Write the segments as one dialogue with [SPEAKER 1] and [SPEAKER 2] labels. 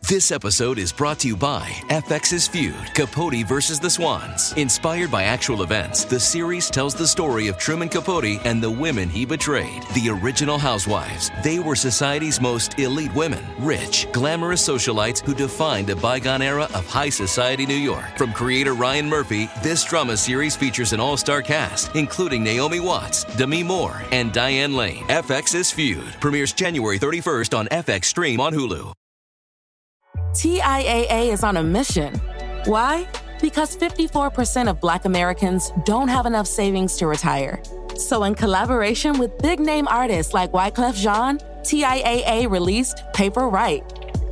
[SPEAKER 1] This episode is brought to you by FX's Feud, Capote versus the Swans. Inspired by actual events, the series tells the story of Truman Capote and the women he betrayed. The original housewives. They were society's most elite women. Rich, glamorous socialites who defined a bygone era of high society New York. From creator Ryan Murphy, this drama series features an all-star cast, including Naomi Watts, Demi Moore, and Diane Lane. FX's Feud premieres January 31st on FX Stream on Hulu.
[SPEAKER 2] TIAA is on a mission. Why? Because 54% of Black Americans don't have enough savings to retire. So in collaboration with big-name artists like Wyclef Jean, TIAA released Paper Right,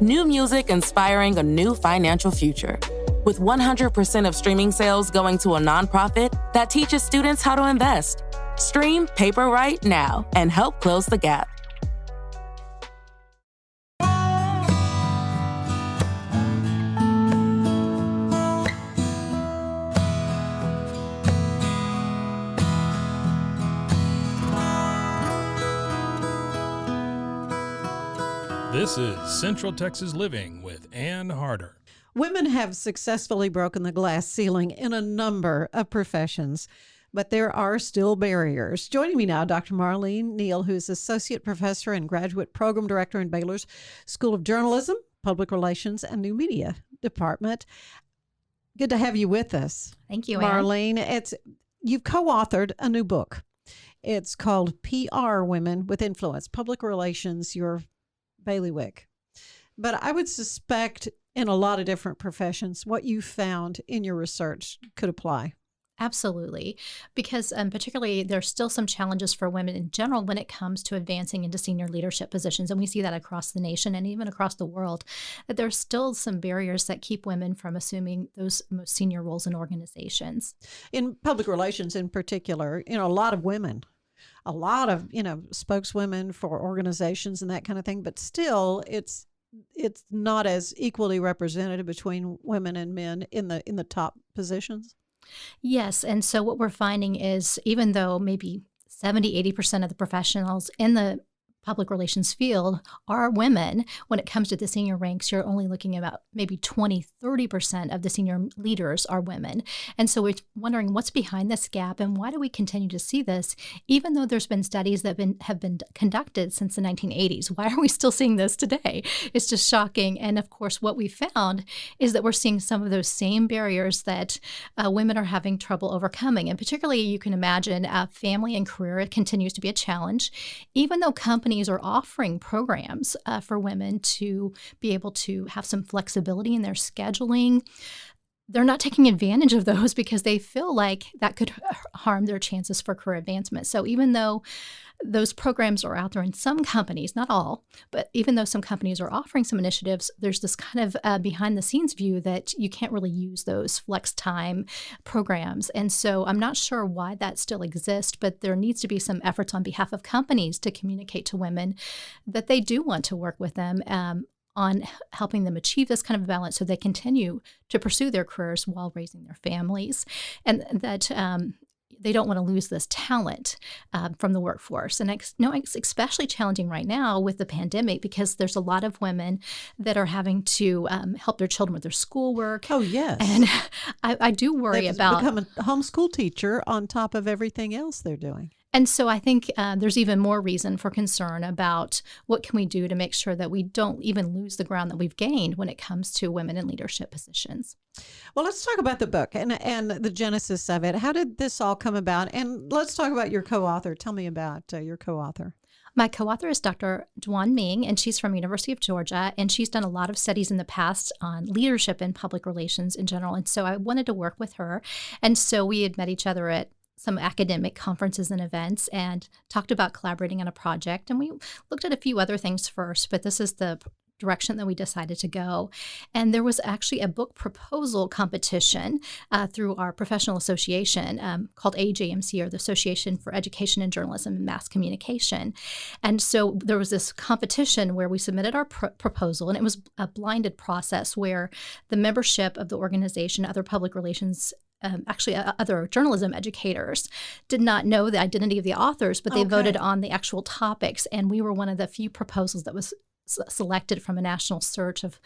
[SPEAKER 2] new music inspiring a new financial future. With 100% of streaming sales going to a nonprofit that teaches students how to invest. Stream Paper Right now and help close the gap.
[SPEAKER 3] This is Central Texas Living with Ann Harder.
[SPEAKER 4] Women have successfully broken the glass ceiling in a number of professions, but there are still barriers. Joining me now, Dr. Marlene Neill, who's Associate Professor and Graduate Program Director in Baylor's School of Journalism, Public Relations, and New Media Department. Good to have you with us.
[SPEAKER 5] Thank you,
[SPEAKER 4] Marlene.
[SPEAKER 5] Ann.
[SPEAKER 4] You've co-authored a new book. It's called PR Women with Influence, Public Relations, Your Bailiwick. But I would suspect in a lot of different professions, what you found in your research could apply.
[SPEAKER 5] Absolutely. Because particularly there's still some challenges for women in general when it comes to advancing into senior leadership positions. And we see that across the nation and even across the world, that there's still some barriers that keep women from assuming those most senior roles in organizations.
[SPEAKER 4] In public relations in particular, a lot of women, a lot of, spokeswomen for organizations and that kind of thing, but still it's not as equally represented between women and men in the top positions.
[SPEAKER 5] Yes. And so what we're finding is even though maybe 70-80% of the professionals in the public relations field are women, when it comes to the senior ranks, you're only looking about maybe 20-30% of the senior leaders are women. And so we're wondering what's behind this gap and why do we continue to see this, even though there's been studies that have been conducted since the 1980s. Why are we still seeing this today? It's just shocking. And of course, what we found is that we're seeing some of those same barriers that women are having trouble overcoming. And particularly, you can imagine family and career, it continues to be a challenge, even though companies are offering programs for women to be able to have some flexibility in their scheduling. They're not taking advantage of those because they feel like that could harm their chances for career advancement. So even though those programs are out there in some companies, not all, but even though some companies are offering some initiatives, there's this kind of behind the scenes view that you can't really use those flex time programs. And so I'm not sure why that still exists, but there needs to be some efforts on behalf of companies to communicate to women that they do want to work with them on helping them achieve this kind of balance so they continue to pursue their careers while raising their families, and that they don't want to lose this talent from the workforce. And it's especially challenging right now with the pandemic because there's a lot of women that are having to help their children with their schoolwork.
[SPEAKER 4] Oh, yes.
[SPEAKER 5] And I do worry about
[SPEAKER 4] become a homeschool teacher on top of everything else they're doing.
[SPEAKER 5] And so I think there's even more reason for concern about what can we do to make sure that we don't even lose the ground that we've gained when it comes to women in leadership positions.
[SPEAKER 4] Well, let's talk about the book and the genesis of it. How did this all come about? And let's talk about your co-author. Tell me about your co-author.
[SPEAKER 5] My co-author is Dr. Duan Ming, and she's from University of Georgia, and she's done a lot of studies in the past on leadership and public relations in general. And so I wanted to work with her. And so we had met each other at some academic conferences and events and talked about collaborating on a project. And we looked at a few other things first, but this is the direction that we decided to go. And there was actually a book proposal competition through our professional association called AJMC, or the Association for Education in Journalism and Mass Communication. And so there was this competition where we submitted our proposal, and it was a blinded process where the membership of the organization, other public relations other journalism educators did not know the identity of the authors, but they voted on the actual topics. And we were one of the few proposals that was selected from a national search of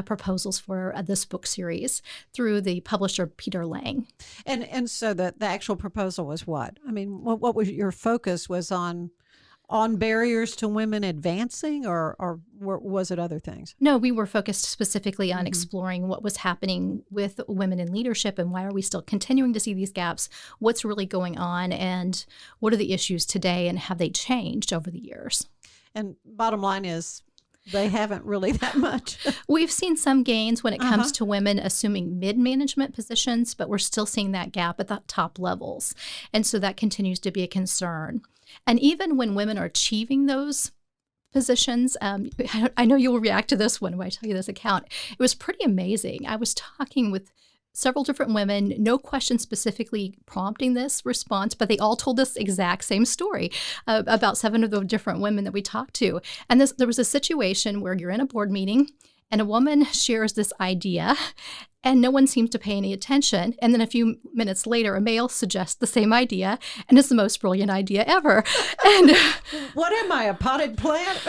[SPEAKER 5] proposals for this book series through the publisher Peter Lang.
[SPEAKER 4] And so the actual proposal was what? I mean, what was your focus? Was on barriers to women advancing, or was it other things?
[SPEAKER 5] No, we were focused specifically on exploring what was happening with women in leadership and why are we still continuing to see these gaps, what's really going on, and what are the issues today, and have they changed over the years? And
[SPEAKER 4] bottom line is, they haven't really that much.
[SPEAKER 5] We've seen some gains when it comes to women assuming mid-management positions, but we're still seeing that gap at the top levels. And so that continues to be a concern. And even when women are achieving those positions, I know you will react to this one when I tell you this account. It was pretty amazing. I was talking with several different women, no question specifically prompting this response, but they all told this exact same story about 7 of the different women that we talked to. And there was a situation where you're in a board meeting and a woman shares this idea and no one seems to pay any attention. And then a few minutes later, a male suggests the same idea, and it's the most brilliant idea ever. And
[SPEAKER 4] what am I, a potted plant?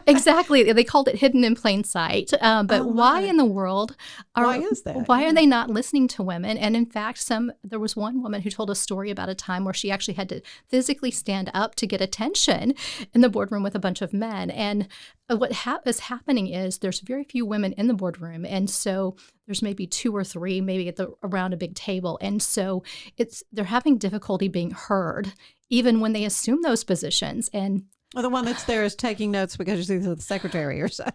[SPEAKER 5] Exactly. They called it hidden in plain sight. But why in the world
[SPEAKER 4] why is that?
[SPEAKER 5] Why are they not listening to women? And in fact, there was one woman who told a story about a time where she actually had to physically stand up to get attention in the boardroom with a bunch of men. And what is happening is there's very few women in the boardroom. And so there's maybe 2 or 3, maybe around a big table. And so they're having difficulty being heard, even when they assume those positions. And
[SPEAKER 4] well, the one that's there is taking notes because she's the secretary or something.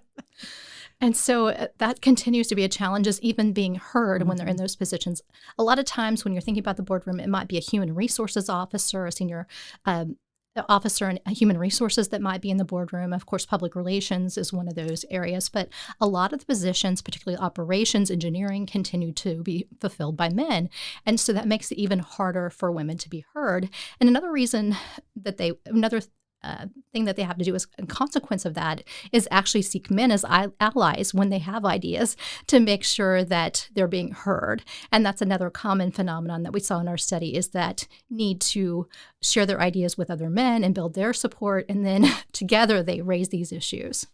[SPEAKER 5] And so that continues to be a challenge, is even being heard when they're in those positions. A lot of times when you're thinking about the boardroom, it might be a human resources officer, a senior officer in human resources that might be in the boardroom. Of course, public relations is one of those areas. But a lot of the positions, particularly operations, engineering, continue to be fulfilled by men. And so that makes it even harder for women to be heard. And another reason that thing that they have to do as a consequence of that is actually seek men as allies when they have ideas to make sure that they're being heard. And that's another common phenomenon that we saw in our study, is that need to share their ideas with other men and build their support. And then together they raise these issues.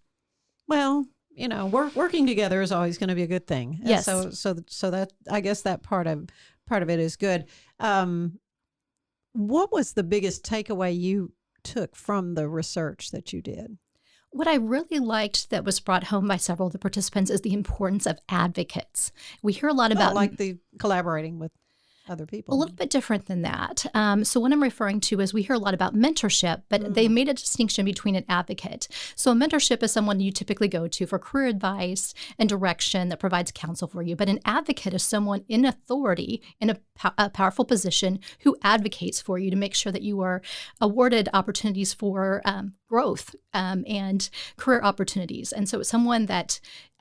[SPEAKER 4] Well, working together is always going to be a good thing.
[SPEAKER 5] Yes.
[SPEAKER 4] So that, I guess that part of it is good. What was the biggest takeaway you took from the research that you did?
[SPEAKER 5] What I really liked that was brought home by several of the participants is the importance of advocates. We hear a lot about
[SPEAKER 4] like the collaborating with other people.
[SPEAKER 5] A little bit different than that. So what I'm referring to is we hear a lot about mentorship, but they made a distinction between an advocate. So a mentorship is someone you typically go to for career advice and direction that provides counsel for you. But an advocate is someone in authority, in a powerful position, who advocates for you to make sure that you are awarded opportunities for growth and career opportunities. And so it's someone that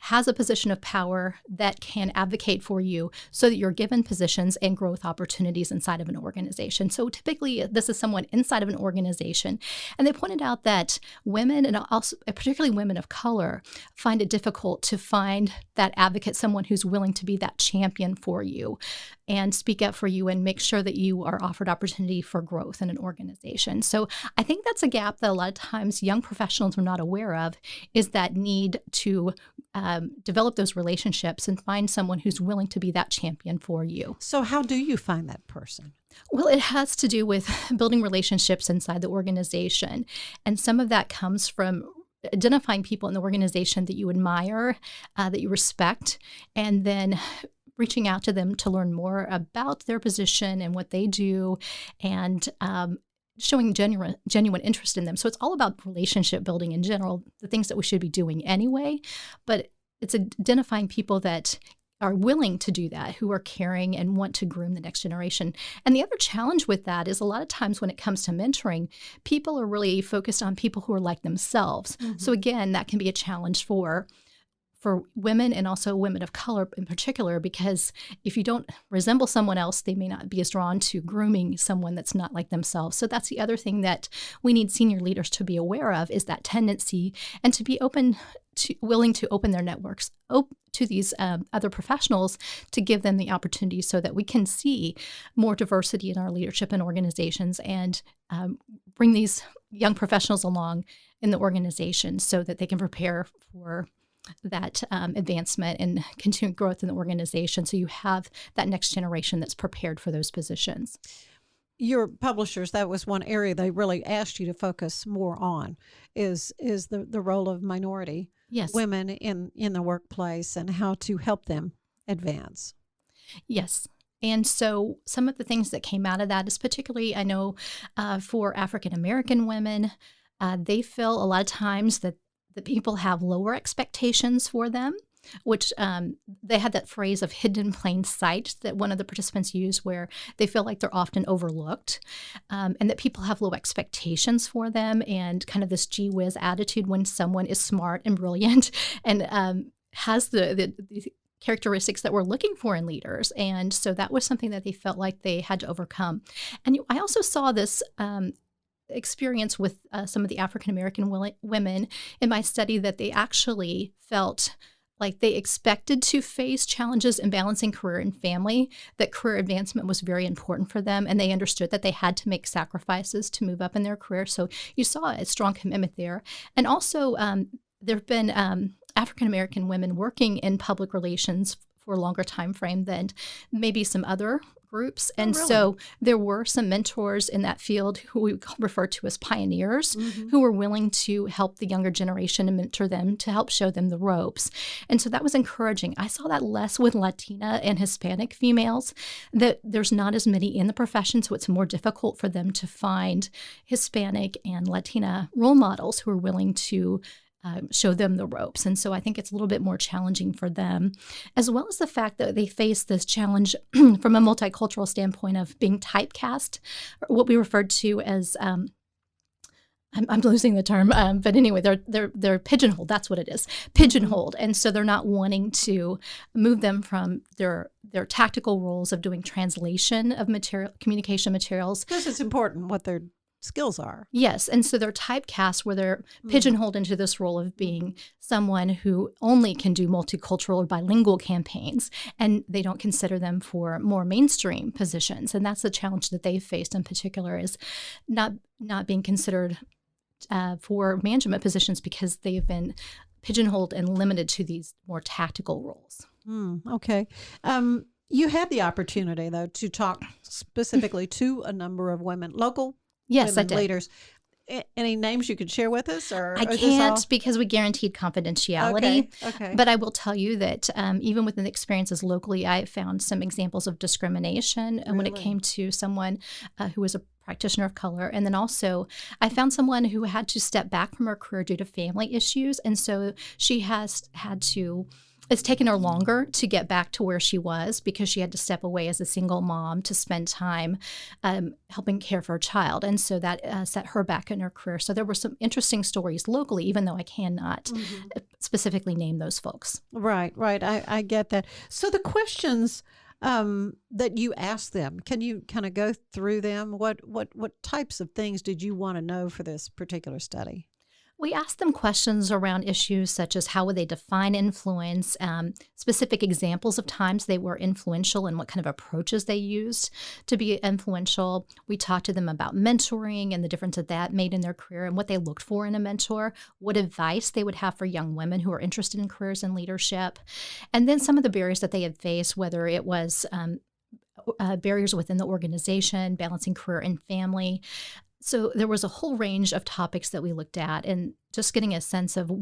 [SPEAKER 5] has a position of power that can advocate for you so that you're given positions and growth opportunities inside of an organization. So typically this is someone inside of an organization. And they pointed out that women, and also particularly women of color, find it difficult to find that advocate, someone who's willing to be that champion for you and speak up for you and make sure that you are offered opportunity for growth in an organization. So I think that's a gap that a lot of times young professionals are not aware of, is that need to develop those relationships and find someone who's willing to be that champion for you.
[SPEAKER 4] So how do you find that person?
[SPEAKER 5] Well, it has to do with building relationships inside the organization. And some of that comes from identifying people in the organization that you admire, that you respect, and then reaching out to them to learn more about their position and what they do, and showing genuine interest in them. So it's all about relationship building in general, the things that we should be doing anyway, but it's identifying people that are willing to do that, who are caring and want to groom the next generation. And the other challenge with that is a lot of times when it comes to mentoring, people are really focused on people who are like themselves. So again, that can be a challenge for women, and also women of color in particular, because if you don't resemble someone else, they may not be as drawn to grooming someone that's not like themselves. So that's the other thing that we need senior leaders to be aware of, is that tendency, and to be willing to open their networks to these other professionals, to give them the opportunity so that we can see more diversity in our leadership and organizations, and bring these young professionals along in the organization so that they can prepare for that advancement and continued growth in the organization. So you have that next generation that's prepared for those positions.
[SPEAKER 4] Your publishers, that was one area they really asked you to focus more on, is the role of minority women in the workplace and how to help them advance.
[SPEAKER 5] Yes. And so some of the things that came out of that is particularly, I know for African-American women, they feel a lot of times that the people have lower expectations for them, which they had that phrase of hidden in plain sight that one of the participants used, where they feel like they're often overlooked, and that people have low expectations for them, and kind of this gee whiz attitude when someone is smart and brilliant and has the characteristics that we're looking for in leaders. And so that was something that they felt like they had to overcome. And I also saw this experience with some of the African-American women in my study, that they actually felt like they expected to face challenges in balancing career and family, that career advancement was very important for them, and they understood that they had to make sacrifices to move up in their career. So you saw a strong commitment there. And also there have been African-American women working in public relations for a longer time frame than maybe some other groups. And so there were some mentors in that field who we refer to as pioneers, who were willing to help the younger generation and mentor them to help show them the ropes. And so that was encouraging. I saw that less with Latina and Hispanic females, that there's not as many in the profession, so it's more difficult for them to find Hispanic and Latina role models who are willing to show them the ropes. And so I think it's a little bit more challenging for them, as well as the fact that they face this challenge from a multicultural standpoint of being typecast, what we referred to as, I'm losing the term, but anyway, they're pigeonholed. That's what it is, pigeonholed. And so they're not wanting to move them from their tactical roles of doing translation of communication materials.
[SPEAKER 4] Because it's important what their skills are.
[SPEAKER 5] Yes. And so they're typecast where they're pigeonholed into this role of being someone who only can do multicultural or bilingual campaigns, and they don't consider them for more mainstream positions. And that's the challenge that they've faced in particular, is not being considered for management positions because they've been pigeonholed and limited to these more tactical roles.
[SPEAKER 4] Okay. You had the opportunity, though, to talk specifically to a number of local
[SPEAKER 5] Yes, I
[SPEAKER 4] women
[SPEAKER 5] did.
[SPEAKER 4] leaders. Any names you could share with us? Or
[SPEAKER 5] I can't because we guaranteed confidentiality.
[SPEAKER 4] Okay.
[SPEAKER 5] But I will tell you that even within the experiences locally, I found some examples of discrimination when it came to someone who was a practitioner of color. And then also I found someone who had to step back from her career due to family issues. And so she has had to... It's taken her longer to get back to where she was because she had to step away as a single mom to spend time helping care for her child. And so that set her back in her career. So there were some interesting stories locally, even though I cannot specifically name those folks.
[SPEAKER 4] Right. I get that. So the questions that you asked them, can you kind of go through them? What types of things did you want to know for this particular study?
[SPEAKER 5] We asked them questions around issues such as how would they define influence, specific examples of times they were influential and what kind of approaches they used to be influential. We talked to them about mentoring and the difference that made in their career and what they looked for in a mentor, what advice they would have for young women who are interested in careers and leadership, and then some of the barriers that they had faced, whether it was barriers within the organization, balancing career and family. So there was a whole range of topics that we looked at, and just getting a sense of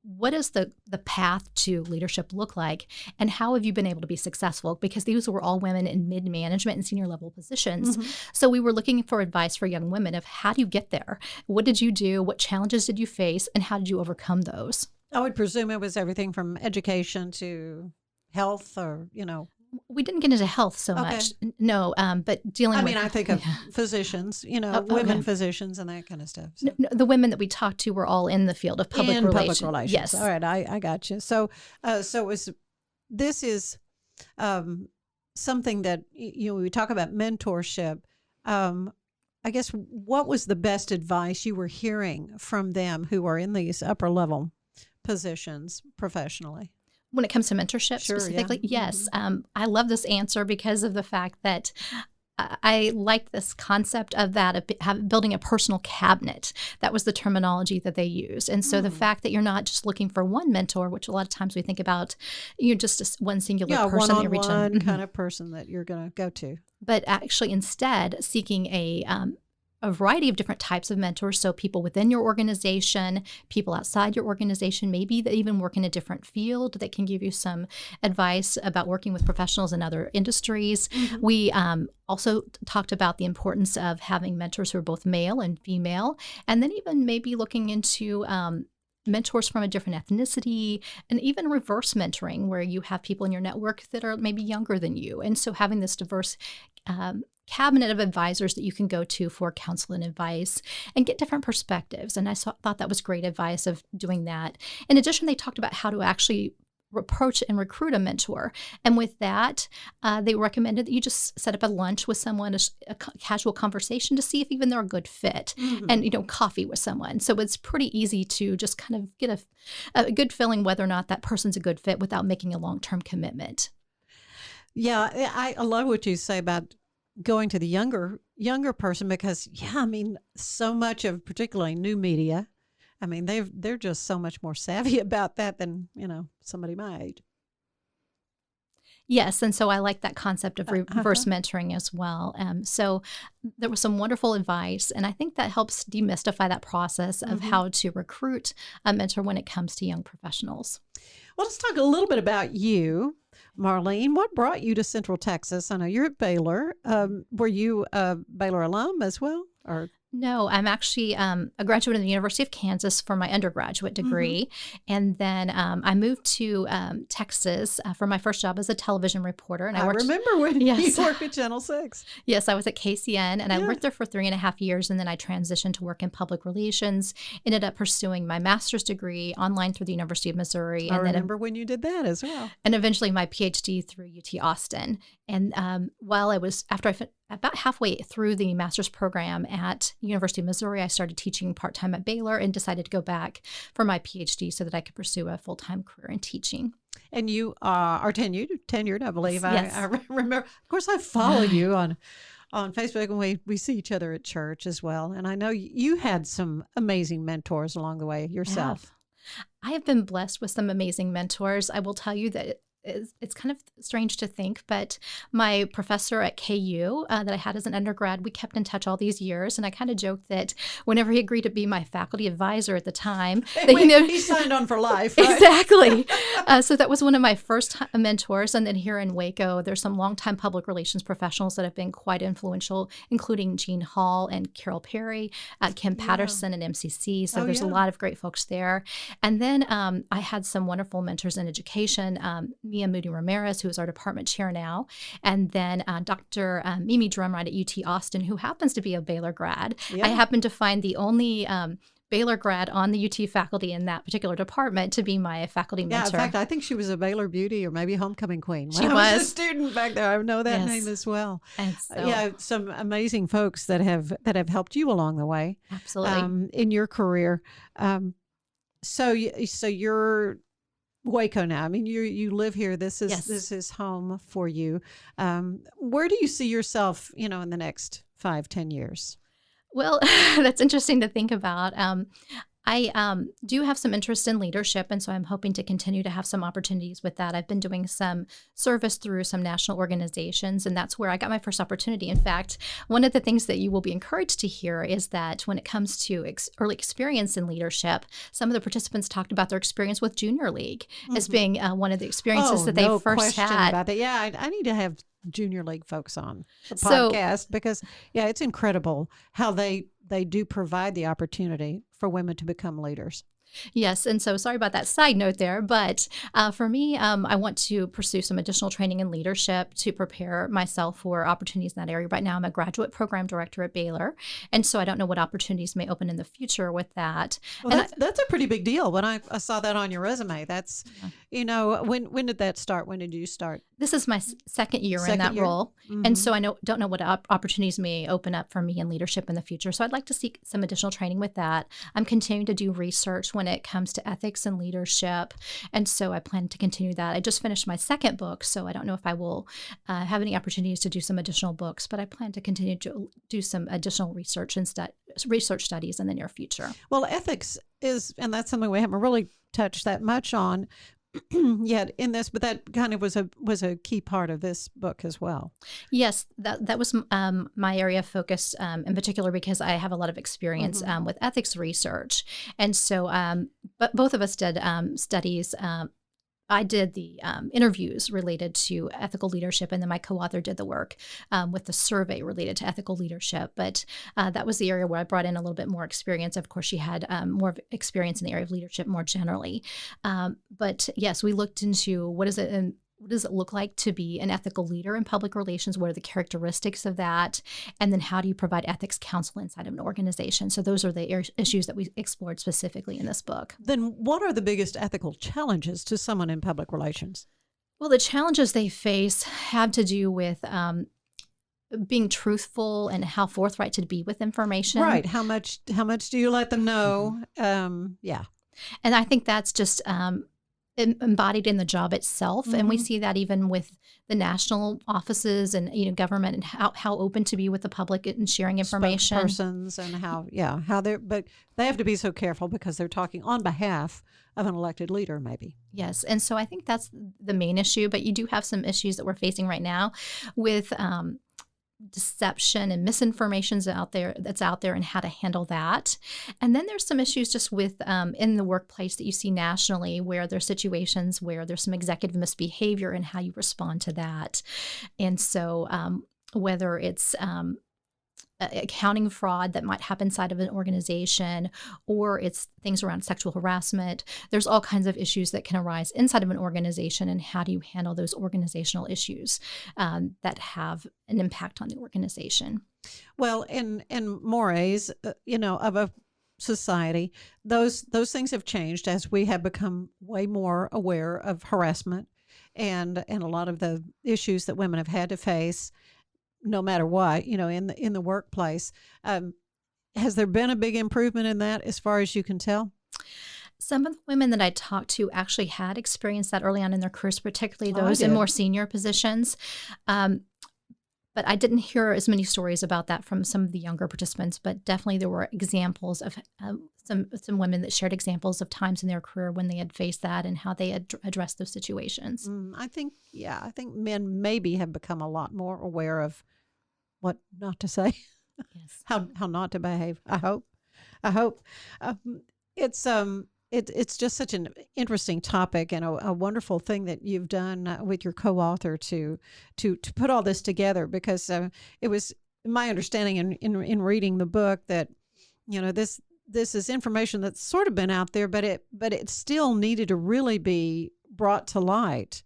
[SPEAKER 5] what does the path to leadership look like, and how have you been able to be successful? Because these were all women in mid-management and senior level positions. So we were looking for advice for young women of how do you get there? What did you do? What challenges did you face? And how did you overcome those?
[SPEAKER 4] I would presume it was everything from education to health
[SPEAKER 5] We didn't get into health so much. No, but dealing with...
[SPEAKER 4] I think of physicians, women physicians and that kind of stuff. So.
[SPEAKER 5] No, the women that we talked to were all in the field of public relations. Yes.
[SPEAKER 4] All right, I got you. So this is something that, we talk about mentorship. I guess, what was the best advice you were hearing from them who are in these upper level positions professionally?
[SPEAKER 5] When it comes to mentorship specifically, yes. I love this answer because of the fact that I liked this concept of that, of building a personal cabinet. That was the terminology that they used. And so the fact that you're not just looking for one mentor, which a lot of times we think about, you're just one singular person that you reach on.
[SPEAKER 4] One kind of person that you're going to go to.
[SPEAKER 5] But actually instead seeking a variety of different types of mentors. So people within your organization, people outside your organization, maybe that even work in a different field that can give you some advice about working with professionals in other industries. Mm-hmm. We also talked about the importance of having mentors who are both male and female, and then even maybe looking into mentors from a different ethnicity, and even reverse mentoring where you have people in your network that are maybe younger than you. And so having this diverse cabinet of advisors that you can go to for counsel and advice and get different perspectives. And I thought that was great advice of doing that. In addition, they talked about how to actually approach and recruit a mentor. And with that, they recommended that you just set up a lunch with someone, a casual conversation to see if even they're a good fit, and, coffee with someone. So it's pretty easy to just kind of get a good feeling whether or not that person's a good fit without making a long-term commitment. Yeah,
[SPEAKER 4] I love what you say about going to the younger person because, so much of particularly new media, they're just so much more savvy about that than, somebody my age.
[SPEAKER 5] Yes, and so I like that concept of reverse mentoring as well. So there was some wonderful advice, and I think that helps demystify that process of how to recruit a mentor when it comes to young professionals.
[SPEAKER 4] Well, let's talk a little bit about you, Marlene. What brought you to Central Texas? I know you're at Baylor. Were you a Baylor alum as well? Or
[SPEAKER 5] No, I'm actually a graduate of the University of Kansas for my undergraduate degree. And then I moved to Texas for my first job as a television reporter. And I
[SPEAKER 4] remember when you worked at Channel 6.
[SPEAKER 5] Yes, I was at KCN, and I worked there for 3.5 years. And then I transitioned to work in public relations, ended up pursuing my master's degree online through the University of Missouri.
[SPEAKER 4] I remember when you did that as well.
[SPEAKER 5] And eventually my PhD through UT Austin. And while I was, about halfway through the master's program at University of Missouri, I started teaching part-time at Baylor and decided to go back for my PhD so that I could pursue a full-time career in teaching.
[SPEAKER 4] And you are tenured, I believe.
[SPEAKER 5] Yes.
[SPEAKER 4] I remember. Of course, I follow you on Facebook, and we see each other at church as well. And I know you had some amazing mentors along the way yourself.
[SPEAKER 5] I have been blessed with some amazing mentors. I will tell you that it's kind of strange to think, but my professor at KU that I had as an undergrad, we kept in touch all these years. And I kind of joked that whenever he agreed to be my faculty advisor at the time, that,
[SPEAKER 4] he signed on for life. Right?
[SPEAKER 5] Exactly. So that was one of my first mentors. And then here in Waco, there's some longtime public relations professionals that have been quite influential, including Jean Hall and Carol Perry, Kim Patterson and MCC. So there's a lot of great folks there. And then I had some wonderful mentors in education, Mia Moody Ramirez, who is our department chair now, and then Dr. Mimi Drumright at UT Austin, who happens to be a Baylor grad. Yeah. I happened to find the only Baylor grad on the UT faculty in that particular department to be my faculty mentor.
[SPEAKER 4] Yeah, in fact, I think she was a Baylor beauty or maybe homecoming queen.
[SPEAKER 5] She
[SPEAKER 4] was a student back there. I know that
[SPEAKER 5] Yes.
[SPEAKER 4] name as well.
[SPEAKER 5] And so,
[SPEAKER 4] some amazing folks that have helped you along the way.
[SPEAKER 5] Absolutely.
[SPEAKER 4] In your career. So you're Waco now. I mean, you live here. This is home for you. Where do you see yourself, in the next 5-10 years?
[SPEAKER 5] Well, that's interesting to think about. I do have some interest in leadership, and so I'm hoping to continue to have some opportunities with that. I've been doing some service through some national organizations, and that's where I got my first opportunity. In fact, one of the things that you will be encouraged to hear is that when it comes to early experience in leadership, some of the participants talked about their experience with Junior League as being one of the experiences that they first had.
[SPEAKER 4] About that. Yeah, I need to have Junior League folks on the podcast because, it's incredible how they do provide the opportunity for women to become leaders.
[SPEAKER 5] Yes. And so sorry about that side note there. But for me, I want to pursue some additional training in leadership to prepare myself for opportunities in that area. Right now, I'm a graduate program director at Baylor. And so I don't know what opportunities may open in the future with that.
[SPEAKER 4] Well, that's a pretty big deal. When I saw that on your resume, that's, When did that start? When did you start?
[SPEAKER 5] This is my second year in that role.
[SPEAKER 4] Mm-hmm.
[SPEAKER 5] And so I don't know what opportunities may open up for me in leadership in the future. So I'd like to seek some additional training with that. I'm continuing to do research when it comes to ethics and leadership. And so I plan to continue that. I just finished my second book, so I don't know if I will have any opportunities to do some additional books, but I plan to continue to do some additional research and research studies in the near future.
[SPEAKER 4] Well, ethics is, and that's something we haven't really touched that much on yet in this, but that kind of was a key part of this book as well.
[SPEAKER 5] Yes, that was my area of focus in particular, because I have a lot of experience with ethics research. And so, but both of us did studies. I did the interviews related to ethical leadership, and then my co-author did the work with the survey related to ethical leadership. But that was the area where I brought in a little bit more experience. Of course, she had more experience in the area of leadership more generally. But yes, we looked into what does it look like to be an ethical leader in public relations? What are the characteristics of that? And then how do you provide ethics counsel inside of an organization? So those are the issues that we explored specifically in this book.
[SPEAKER 4] Then what are the biggest ethical challenges to someone in public relations?
[SPEAKER 5] Well, the challenges they face have to do with being truthful and how forthright to be with information.
[SPEAKER 4] Right. How much do you let them know? Yeah.
[SPEAKER 5] And I think that's just embodied in the job itself. And we see that even with the national offices and government, and how open to be with the public and sharing information.
[SPEAKER 4] Persons and but they have to be so careful because they're talking on behalf of an elected leader, maybe.
[SPEAKER 5] Yes. And so I think that's the main issue, but you do have some issues that we're facing right now with deception and misinformation that's out there and how to handle that. And then there's some issues just with in the workplace that you see nationally, where there's situations where there's some executive misbehavior and how you respond to that. And so whether it's accounting fraud that might happen inside of an organization, or it's things around sexual harassment. There's all kinds of issues that can arise inside of an organization, and how do you handle those organizational issues that have an impact on the organization?
[SPEAKER 4] Well, in mores, of a society, those things have changed as we have become way more aware of harassment and a lot of the issues that women have had to face, no matter what, in the workplace. Has there been a big improvement in that as far as you can tell?
[SPEAKER 5] Some of the women that I talked to actually had experienced that early on in their careers, particularly those in more senior positions. But I didn't hear as many stories about that from some of the younger participants, but definitely there were examples of some women that shared examples of times in their career when they had faced that and how they had addressed those situations.
[SPEAKER 4] I think men maybe have become a lot more aware of what not to say,
[SPEAKER 5] yes.
[SPEAKER 4] how not to behave. I hope. It's just such an interesting topic, and a wonderful thing that you've done with your co-author to put all this together, because it was my understanding in reading the book that this is information that's sort of been out there, but it still needed to really be brought to light,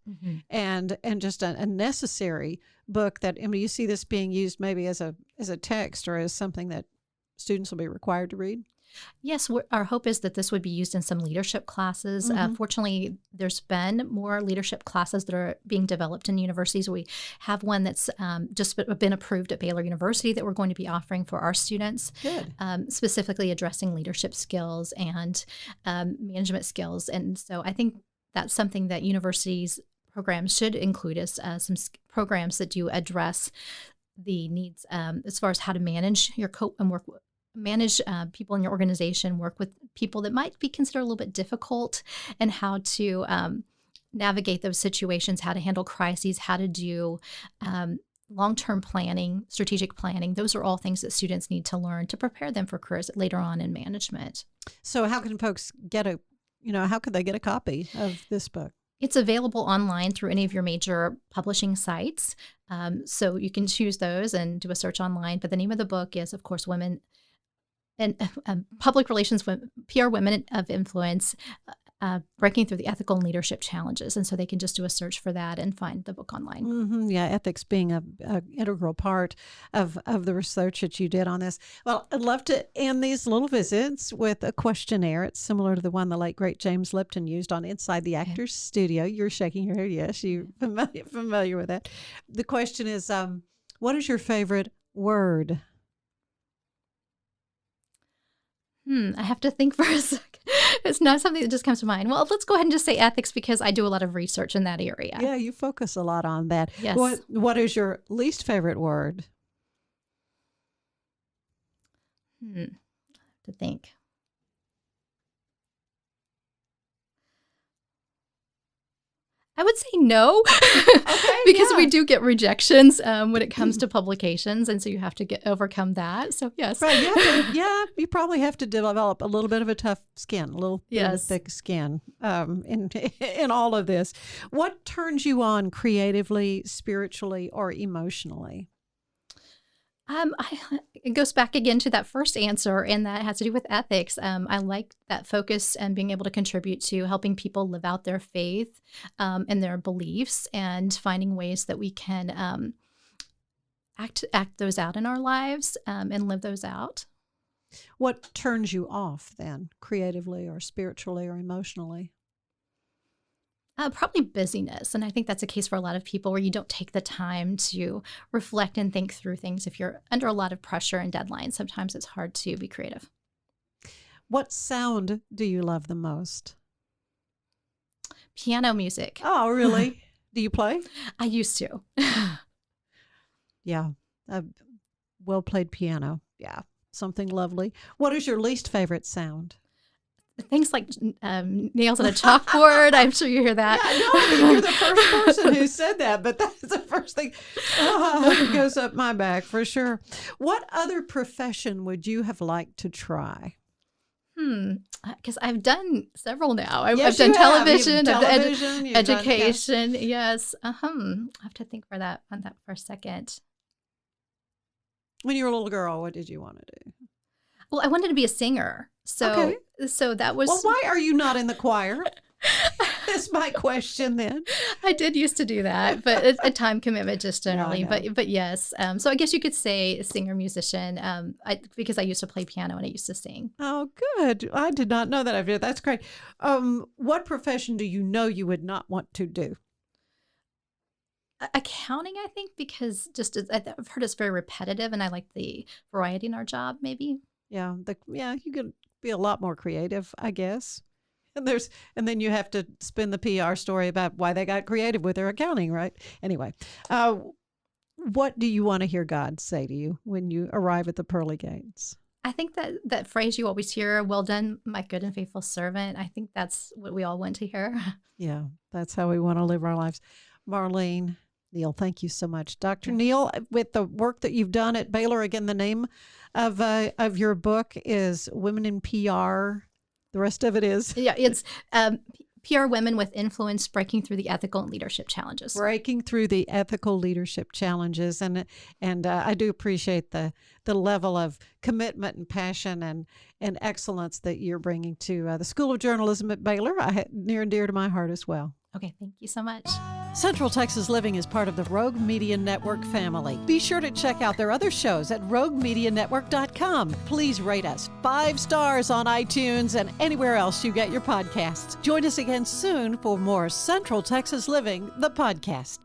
[SPEAKER 4] and just a necessary book that, you see this being used maybe as a text or as something that students will be required to read.
[SPEAKER 5] Yes, our hope is that this would be used in some leadership classes. Fortunately, there's been more leadership classes that are being developed in universities. We have one that's just been approved at Baylor University that we're going to be offering for our students.
[SPEAKER 4] Good.
[SPEAKER 5] Specifically addressing leadership skills and management skills. And so I think that's something that universities' programs should include, as some programs that do address the needs as far as how to manage your manage people in your organization, work with people that might be considered a little bit difficult, and how to navigate those situations, how to handle crises, how to do long-term planning, strategic planning. Those are all things that students need to learn to prepare them for careers later on in management.
[SPEAKER 4] So how can folks how could they get a copy of this book?
[SPEAKER 5] It's available online through any of your major publishing sites. So you can choose those and do a search online. But the name of the book is, of course, Women and Public Relations, PR Women of Influence, Breaking Through the Ethical and Leadership Challenges. And so they can just do a search for that and find the book online.
[SPEAKER 4] Mm-hmm. Yeah, ethics being a integral part of the research that you did on this. Well, I'd love to end these little visits with a questionnaire. It's similar to the one the late, great James Lipton used on Inside the Actors Studio. You're shaking your head. Yes, you're familiar with that. The question is, what is your favorite word?
[SPEAKER 5] I have to think for a second. It's not something that just comes to mind. Well, let's go ahead and just say ethics because I do a lot of research in that area.
[SPEAKER 4] Yeah, you focus a lot on that.
[SPEAKER 5] Yes.
[SPEAKER 4] What is your least favorite word?
[SPEAKER 5] To think. I would say no, because we do get rejections when it comes to publications, and so you have to overcome that. So yes,
[SPEAKER 4] right. You probably have to develop a little bit of a tough skin, a little bit of a thick skin in all of this. What turns you on creatively, spiritually, or emotionally?
[SPEAKER 5] It goes back again to that first answer, and that has to do with ethics. I like that focus and being able to contribute to helping people live out their faith and their beliefs, and finding ways that we can act those out in our lives and live those out.
[SPEAKER 4] What turns you off then, creatively or spiritually or emotionally?
[SPEAKER 5] Probably busyness. And I think that's a case for a lot of people where you don't take the time to reflect and think through things. If you're under a lot of pressure and deadlines, sometimes it's hard to be creative.
[SPEAKER 4] What sound do you love the most?
[SPEAKER 5] Piano music.
[SPEAKER 4] Oh, really? Do you play?
[SPEAKER 5] I used to.
[SPEAKER 4] Yeah. Well-played piano. Yeah. Something lovely. What is your least favorite sound?
[SPEAKER 5] Things like nails on a chalkboard. I'm sure you hear that.
[SPEAKER 4] Yeah, no, you're the first person who said that, but that's the first thing that goes up my back for sure. What other profession would you have liked to try?
[SPEAKER 5] Because I've done several now. I've
[SPEAKER 4] Yes,
[SPEAKER 5] done
[SPEAKER 4] you have.
[SPEAKER 5] television,
[SPEAKER 4] You've
[SPEAKER 5] I've
[SPEAKER 4] television, you've done-
[SPEAKER 5] education. Yes. I have to think on that for a second.
[SPEAKER 4] When you were a little girl, what did you want to do?
[SPEAKER 5] Well, I wanted to be a singer. So that was...
[SPEAKER 4] Well, why are you not in the choir? That's my question then.
[SPEAKER 5] I did used to do that, but it's a time commitment just generally.
[SPEAKER 4] No, I know.
[SPEAKER 5] But yes. So I guess you could say singer, musician, because I used to play piano and I used to sing.
[SPEAKER 4] Oh, good. I did not know that. That's great. What profession do you know you would not want to do?
[SPEAKER 5] Accounting, I think, because I've heard it's very repetitive and I like the variety in our job, maybe.
[SPEAKER 4] Yeah, you could be a lot more creative, I guess. And then you have to spin the PR story about why they got creative with their accounting, right? Anyway, what do you want to hear God say to you when you arrive at the pearly gates?
[SPEAKER 5] I think that phrase you always hear, "Well done, my good and faithful servant." I think that's what we all want to hear.
[SPEAKER 4] Yeah, that's how we want to live our lives. Marlene Neill, thank you so much. Dr. Neill, with the work that you've done at Baylor, again, the name of your book is Women in PR. The rest of it is?
[SPEAKER 5] Yeah, it's PR Women with Influence, Breaking Through the Ethical and Leadership Challenges.
[SPEAKER 4] Breaking Through the Ethical Leadership Challenges. And I do appreciate the level of commitment and passion and excellence that you're bringing to the School of Journalism at Baylor. Near and dear to my heart as well.
[SPEAKER 5] Okay, thank you so much.
[SPEAKER 4] Central Texas Living is part of the Rogue Media Network family. Be sure to check out their other shows at roguemedianetwork.com. Please rate us 5 stars on iTunes and anywhere else you get your podcasts. Join us again soon for more Central Texas Living, the podcast.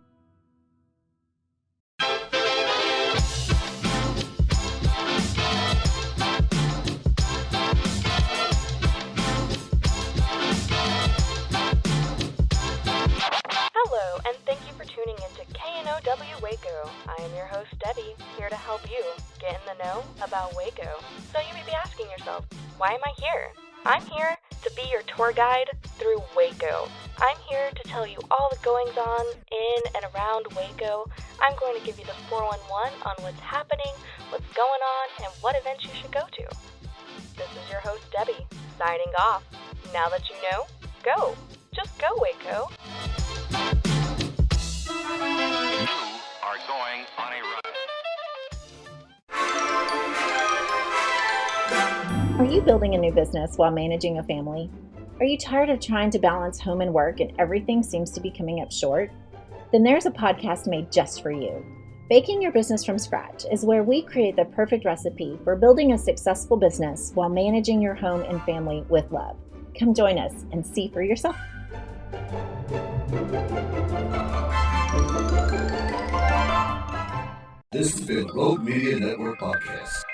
[SPEAKER 6] Hello, and thank you for tuning into KNOW Waco. I am your host, Debbie, here to help you get in the know about Waco. So you may be asking yourself, why am I here? I'm here to be your tour guide through Waco. I'm here to tell you all the goings-on in and around Waco. I'm going to give you the 411 on what's happening, what's going on, and what events you should go to. This is your host, Debbie, signing off. Now that you know, go. Just go, Waco.
[SPEAKER 7] You are going on a run.
[SPEAKER 8] Are you building a new business while managing a family? Are you tired of trying to balance home and work and everything seems to be coming up short? Then there's a podcast made just for you. Baking Your Business from Scratch is where we create the perfect recipe for building a successful business while managing your home and family with love. Come join us and see for yourself.
[SPEAKER 9] This has been Road Media Network Podcast.